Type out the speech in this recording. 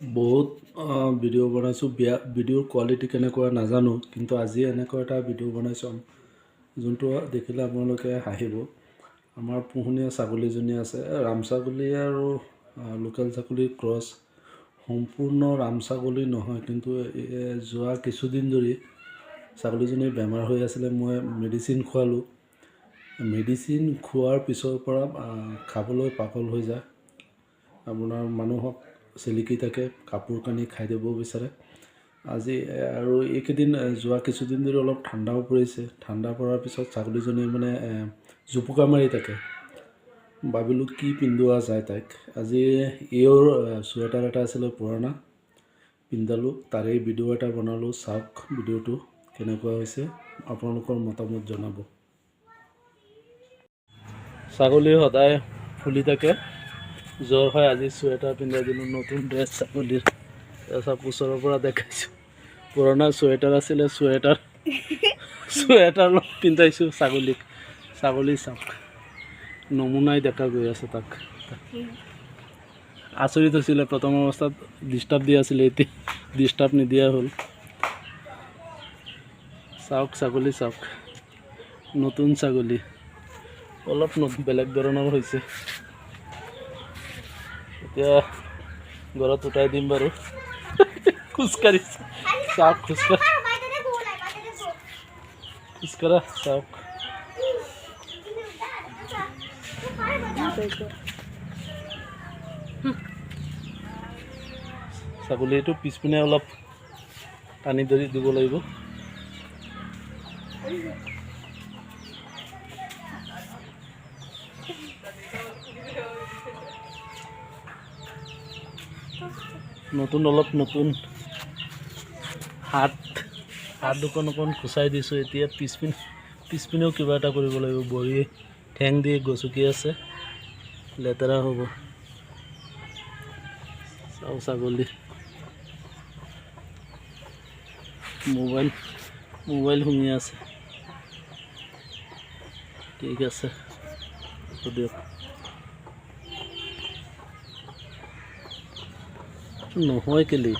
বহুত ভিডিঅ' বনাইছোঁ, ভিডিঅ'ৰ কোৱালিটি কেনেকুৱা নাজানো, কিন্তু আজি এনেকুৱা এটা ভিডিঅ' বনাইছোঁ যোনটো দেখিলে আপোনালোকে হাঁহিব। আমাৰ পোহনীয়া ছাগলীজনী আছে, ৰাম ছাগলী আৰু লোকেল ছাগলীৰ ক্ৰছ। সম্পূৰ্ণ ৰাম ছাগলী নহয়, কিন্তু যোৱা কিছুদিন ধৰি ছাগলীজনীৰ বেমাৰ হৈ আছিলে। মই মেডিচিন খোৱালোঁ। মেডিচিন খোৱাৰ পিছৰ পৰা খাবলৈ পাগল হৈ যায়, আপোনাৰ মানুহক চেলিকি থাকে, কাপোৰ কানি খাই দিব বিচাৰে। আজি আৰু এইকেইদিন যোৱা কিছুদিন ধৰি অলপ ঠাণ্ডাও পৰিছে। ঠাণ্ডা পৰাৰ পিছত ছাগলীজনী মানে জুপুকা মাৰি থাকে। ভাবিলোঁ কি পিন্ধোৱা যায় তাইক। আজি এওঁৰ চুৱেটাৰ এটা আছিলে পুৰণা, পিন্ধালোঁ। তাৰেই ভিডিঅ' এটা বনালোঁ। চাওক ভিডিঅ'টো কেনেকুৱা হৈছে, আপোনালোকৰ মতামত জনাব। ছাগলী সদায় ফুলি থাকে, জ্বৰ হয়। আজি চুৱেটাৰ পিন্ধাই দিলোঁ, নতুন ড্ৰেছ ছাগলীৰ। চাওক ওচৰৰ পৰা দেখাইছোঁ, পুৰণা চুৱেটাৰ আছিলে, চুৱেটাৰ পিন্ধাইছোঁ ছাগলীক। ছাগলী চাওক নমুনাই দেখা গৈ আছে তাক। আচৰিত হৈছিলে প্ৰথম অৱস্থাত, ডিষ্টাৰ্ব দি আছিলে, এতিয়া ডিষ্টাৰ্ব নিদিয়া হ'ল। চাওক ছাগলী চাওক, নতুন ছাগলী, অলপ বেলেগ ধৰণৰ হৈছে। এতিয়া ঘৰত উঠাই দিম বাৰু। খোজকাঢ়িছে চাওক, খোজকাঢ়া চাওক। ছাগলীটো পিছপিনে অলপ টানি ধৰি দিব লাগিব। নতুন হাত দুখন অকণ খুচাই দিছোঁ। এতিয়া পিছপিনেও কিবা এটা কৰিব লাগিব। বহি ঠেং দি গচকি আছে, লেতেৰা হ'ব। চাওঁ ছাগলী, মোবাইল শুনি আছে। ঠিক আছে দিয়ক। নহয় কেলি